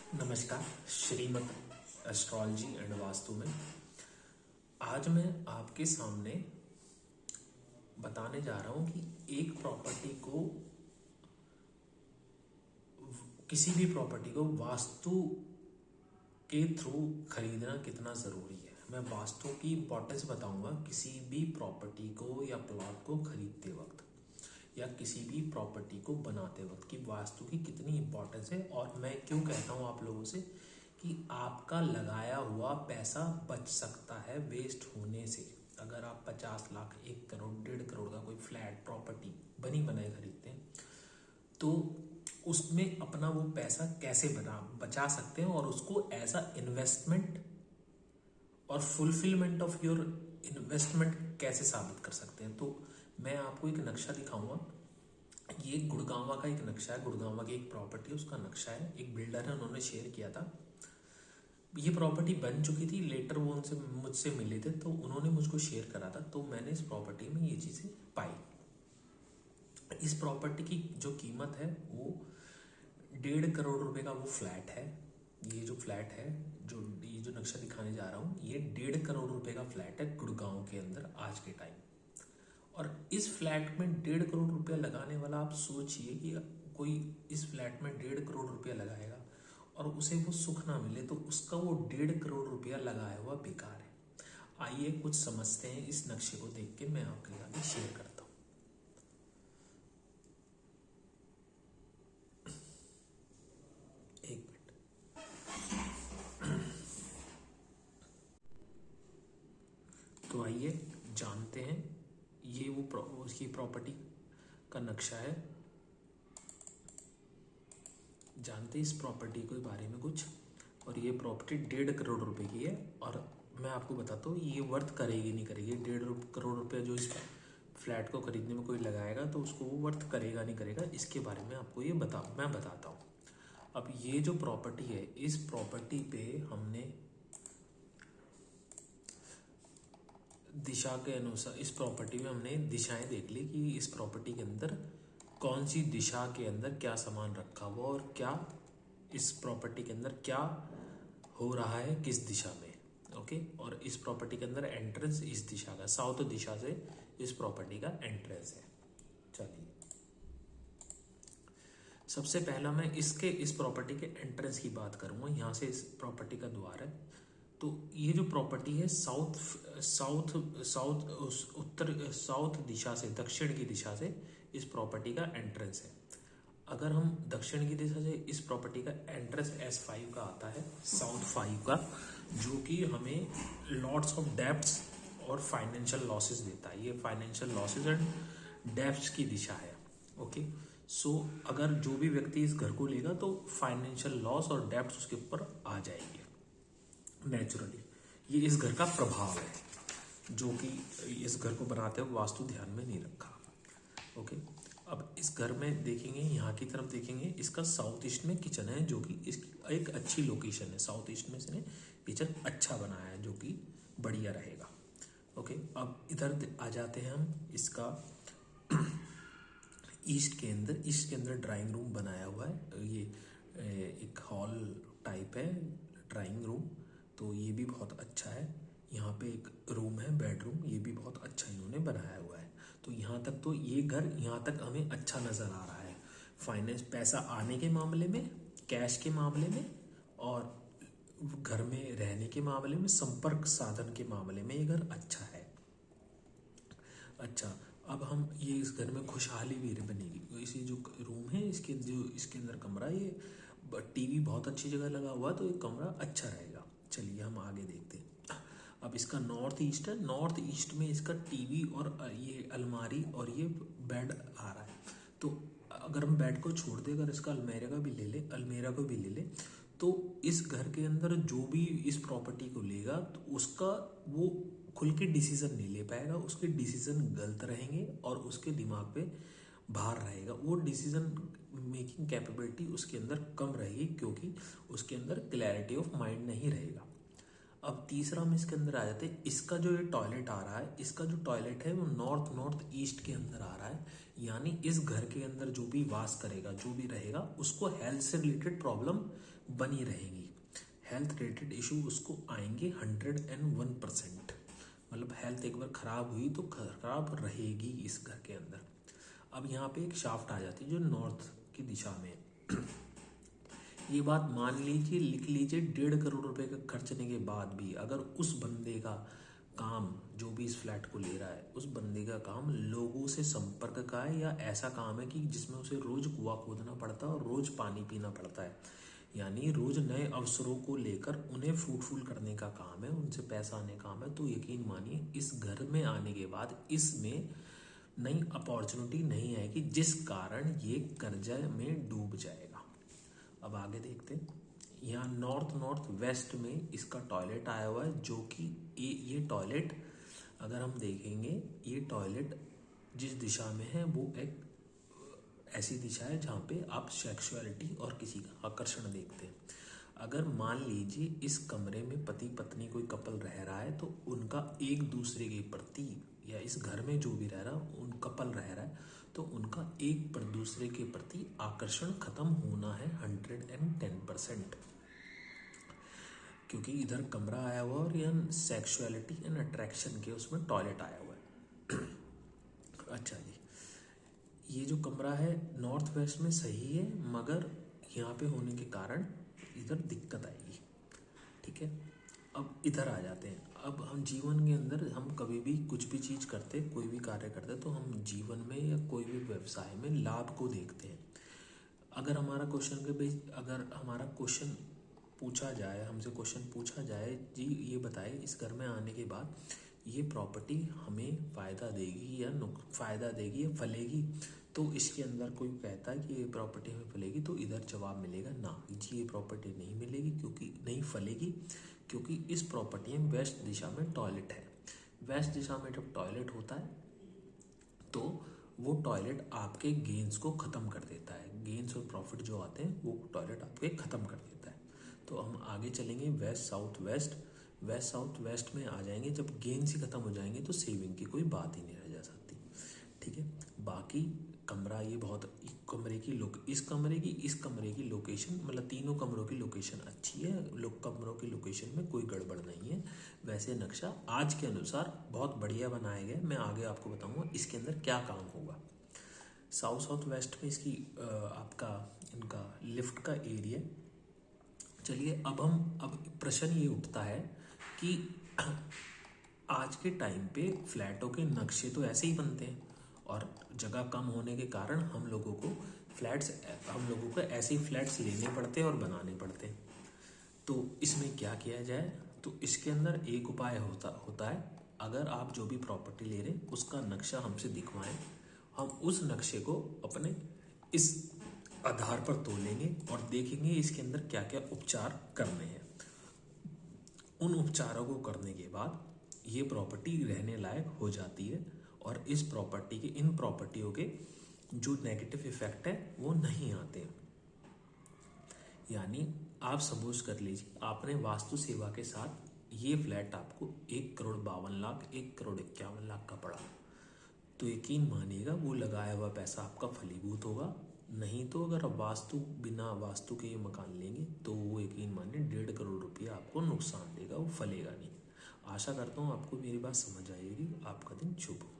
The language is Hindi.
नमस्कार। श्रीमत एस्ट्रोलॉजी एंड वास्तु में आज मैं आपके सामने बताने जा रहा हूं कि एक प्रॉपर्टी को, किसी भी प्रॉपर्टी को वास्तु के थ्रू खरीदना कितना ज़रूरी है। मैं वास्तु की इंपॉर्टेंस बताऊंगा किसी भी प्रॉपर्टी को या प्लॉट को खरीदते वक्त या किसी भी प्रॉपर्टी को बनाते वक्त कि वास्तु की कितनी इंपॉर्टेंस है। और मैं क्यों कहता हूँ आप लोगों से कि आपका लगाया हुआ पैसा बच सकता है वेस्ट होने से। अगर आप 50 लाख, 1 करोड़, 1.5 करोड़ का कोई फ्लैट प्रॉपर्टी बनी बनाई खरीदते हैं तो उसमें अपना वो पैसा कैसे बचा सकते हैं और उसको एज अ इन्वेस्टमेंट और फुलफिलमेंट ऑफ योर इन्वेस्टमेंट कैसे साबित कर सकते हैं। तो मैं आपको एक नक्शा दिखाऊंगा। ये गुड़गांव का एक नक्शा है, गुड़गांव की एक प्रॉपर्टी, उसका नक्शा है। एक बिल्डर है, उन्होंने शेयर किया था। ये प्रॉपर्टी बन चुकी थी, लेटर वो उनसे मुझसे मिले थे तो उन्होंने मुझको शेयर करा था। तो मैंने इस प्रॉपर्टी में ये चीज़ें पाई। इस प्रॉपर्टी की जो कीमत है वो 1.5 करोड़ रुपए का वो फ्लैट है। ये जो फ्लैट है, ये जो नक्शा दिखाने जा रहा हूँ, ये 1.5 करोड़ रुपए का फ्लैट है गुड़गांव के अंदर आज के टाइम। और इस फ्लैट में 1.5 करोड़ रुपया लगाने वाला, आप सोचिए कि कोई इस फ्लैट में 1.5 करोड़ रुपया लगाएगा और उसे वो सुख ना मिले तो उसका वो 1.5 करोड़ रुपया लगाया हुआ बेकार है। आइए कुछ समझते हैं। इस नक्शे को देख के मैं आपके आगे शेयर करता हूँ। एक मिनट। तो आइए जानते हैं। ये वो उसकी प्रॉपर्टी का नक्शा है। जानते हैं इस प्रॉपर्टी के बारे में कुछ। और ये प्रॉपर्टी 1.5 करोड़ रुपए की है। और मैं आपको बताता हूँ ये वर्थ करेगी नहीं करेगी। 1.5 करोड़ रुपया जो इस फ्लैट को खरीदने में कोई लगाएगा तो उसको वो वर्थ करेगा नहीं करेगा, इसके बारे में आपको मैं बताता हूँ। अब ये जो प्रॉपर्टी है, इस प्रॉपर्टी पे हमने दिशा के अनुसार, इस प्रॉपर्टी में हमने दिशाएं देख ली कि इस प्रॉपर्टी के अंदर कौन सी दिशा के अंदर क्या सामान रखा हुआ और क्या इस प्रॉपर्टी के अंदर क्या हो रहा है, किस दिशा में। ओके। और इस प्रॉपर्टी के अंदर एंट्रेंस इस दिशा का, साउथ दिशा से इस प्रॉपर्टी का एंट्रेंस है। चलिए सबसे पहला मैं इस प्रॉपर्टी के एंट्रेंस की बात करूंगा। यहाँ से इस प्रॉपर्टी का द्वार है। तो ये जो प्रॉपर्टी है साउथ दिशा से, दक्षिण की दिशा से इस प्रॉपर्टी का एंट्रेंस है। अगर हम दक्षिण की दिशा से, इस प्रॉपर्टी का एंट्रेंस S5 का आता है, साउथ 5 का, जो कि हमें लॉट्स ऑफ डेब्ट्स और फाइनेंशियल लॉसेस देता है। ये फाइनेंशियल लॉसेस एंड डेब्ट्स की दिशा है। ओके। सो अगर जो भी व्यक्ति इस घर को लेगा तो फाइनेंशियल लॉस और डेब्ट्स उसके ऊपर आ जाएंगे नेचुरली। ये इस घर का प्रभाव है जो कि इस घर को बनाते हुए वास्तु ध्यान में नहीं रखा। ओके। अब इस घर में देखेंगे, यहाँ की तरफ देखेंगे, इसका साउथ ईस्ट में किचन है जो कि इसकी एक अच्छी लोकेशन है। साउथ ईस्ट में इसने किचन अच्छा बनाया है जो कि बढ़िया रहेगा। ओके। अब इधर आ जाते हैं हम। इसका ईस्ट के अंदर ड्राइंग रूम बनाया हुआ है। ये एक हॉल टाइप है, ड्राइंग रूम। तो ये भी बहुत अच्छा है। यहाँ पे एक रूम है, बेडरूम, ये भी बहुत अच्छा इन्होंने बनाया हुआ है। तो यहाँ तक तो ये घर यहाँ तक हमें अच्छा नज़र आ रहा है। फाइनेंस, पैसा आने के मामले में, कैश के मामले में और घर में रहने के मामले में, संपर्क साधन के मामले में ये घर अच्छा है। अच्छा, अब हम ये इस घर में खुशहाली भी बनेगी। इसी जो रूम है, इसके अंदर कमरा, ये टीवी बहुत अच्छी जगह लगा हुआ, तो ये कमरा अच्छा रहेगा। चलिए हम आगे देखते हैं। अब इसका नॉर्थ ईस्ट है। नॉर्थ ईस्ट में इसका टीवी और ये अलमारी और ये बेड आ रहा है। तो अगर हम बेड को छोड़ दें, अगर इसका अलमेरा को भी ले ले तो इस घर के अंदर जो भी इस प्रॉपर्टी को लेगा तो उसका वो खुल के डिसीजन नहीं ले पाएगा। उसके डिसीजन गलत रहेंगे और उसके दिमाग पे भार रहेगा। वो डिसीजन मेकिंग कैपेबिलिटी उसके अंदर कम रहेगी क्योंकि उसके अंदर क्लैरिटी ऑफ माइंड नहीं रहेगा। अब तीसरा हम इसके अंदर आ जाते हैं। इसका जो ये टॉयलेट आ रहा है, इसका जो टॉयलेट है वो नॉर्थ ईस्ट के अंदर आ रहा है। यानी इस घर के अंदर जो भी वास करेगा, जो भी रहेगा, उसको हेल्थ से रिलेटेड प्रॉब्लम बनी रहेंगी। हेल्थ रिलेटेड इशू उसको आएंगे 101%। मतलब हेल्थ एक बार खराब हुई तो खराब रहेगी इस घर के अंदर। अब यहाँ पे एक शाफ्ट आ जाती है जो नॉर्थ की दिशा में है। ये बात मान लीजिए, लिख लीजिए, 1.5 करोड़ रुपए का खर्चने के बाद भी अगर उस बंदे का काम, जो भी इस फ्लैट को ले रहा है, उस बंदे का काम लोगों से संपर्क का है या ऐसा काम है कि जिसमें उसे रोज कुआं खोदना पड़ता है और रोज पानी पीना पड़ता है, यानी रोज नए अवसरों को लेकर उन्हें फ्रूटफुल करने का काम है, उनसे पैसा आने का काम है, तो यकीन मानिए इस घर में आने के बाद इसमें नई अपॉर्चुनिटी नहीं आएगी, जिस कारण ये कर्जा में डूब जाएगा। अब आगे देखते हैं। यहाँ नॉर्थ वेस्ट में इसका टॉयलेट आया हुआ है, जो कि ये टॉयलेट अगर हम देखेंगे, ये टॉयलेट जिस दिशा में है वो एक ऐसी दिशा है जहाँ पे आप सेक्सुअलिटी और किसी का आकर्षण देखते हैं। अगर मान लीजिए इस कमरे में पति पत्नी कोई कपल रह रहा है तो उनका एक दूसरे के प्रति, या इस घर में जो भी रह रहा है उन कपल रह रहा है तो उनका एक पर दूसरे के प्रति आकर्षण खत्म होना है 110%, क्योंकि इधर कमरा आया हुआ और यह सेक्सुअलिटी एंड अट्रैक्शन के उसमें टॉयलेट आया हुआ है। अच्छा जी, ये जो कमरा है नॉर्थ वेस्ट में सही है, मगर यहाँ पे होने के कारण इधर दिक्कत आएगी। ठीक है, अब इधर आ जाते हैं। अब हम जीवन के अंदर हम कभी भी कुछ भी चीज़ करते, कोई भी कार्य करते, तो हम जीवन में या कोई भी व्यवसाय में लाभ को देखते हैं। अगर हमारा क्वेश्चन के बेस, अगर हमारा क्वेश्चन पूछा जाए, हमसे क्वेश्चन पूछा जाए, जी ये बताए इस घर में आने के बाद ये प्रॉपर्टी हमें फ़ायदा देगी या फ़ायदा देगी या फलेगी, तो इसके अंदर कोई कहता है कि ये प्रॉपर्टी हमें फलेगी, तो इधर जवाब मिलेगा ना जी, ये प्रॉपर्टी नहीं मिलेगी, क्योंकि नहीं फलेगी, क्योंकि इस प्रॉपर्टी में वेस्ट दिशा में टॉयलेट है। वेस्ट दिशा में जब टॉयलेट होता है तो वो टॉयलेट आपके गेन्स को ख़त्म कर देता है। गेन्स और प्रॉफिट जो आते हैं वो टॉयलेट आपके ख़त्म कर देता है। तो हम आगे चलेंगे west south west. West south west में आ जाएंगे, जब गेन्स ही ख़त्म हो जाएंगे तो सेविंग की कोई बात ही नहीं रह जा सकती। ठीक है, बाकी कमरा ये बहुत, इस कमरे की लोकेशन, मतलब तीनों कमरों की लोकेशन अच्छी है, कमरों की लोकेशन में कोई गड़बड़ नहीं है। वैसे नक्शा आज के अनुसार बहुत बढ़िया बनाया गया। मैं आगे आपको बताऊंगा इसके अंदर क्या काम होगा। साउथ वेस्ट में इसकी इनका लिफ्ट का एरिया। चलिए अब प्रश्न ये उठता है कि आज के टाइम पे फ्लैटों के नक्शे तो ऐसे ही बनते हैं और जगह कम होने के कारण हम लोगों को ऐसे ही फ्लैट्स लेने पड़ते हैं और बनाने पड़ते हैं। तो इसमें क्या किया जाए, तो इसके अंदर एक उपाय होता है। अगर आप जो भी प्रॉपर्टी ले रहे हैं उसका नक्शा हमसे दिखवाएं, हम उस नक्शे को अपने इस आधार पर तोलेंगे और देखेंगे इसके अंदर क्या क्या उपचार करने हैं। उन उपचारों को करने के बाद ये प्रॉपर्टी रहने लायक हो जाती है और इन प्रॉपर्टियों के जो नेगेटिव इफेक्ट है वो नहीं आते। यानी आप सपोज कर लीजिए आपने वास्तु सेवा के साथ ये फ्लैट आपको 1,52,00,000 1,51,00,000 का पड़ा, तो यकीन मानिएगा वो लगाया हुआ पैसा आपका फलीभूत होगा। नहीं तो अगर आप बिना वास्तु के ये मकान लेंगे तो वो यकीन मानिए 1.5 करोड़ रुपया आपको नुकसान देगा, वो फलेगा नहीं। आशा करता हूँ आपको मेरी बात समझ आएगी। आपका दिन शुभ हो।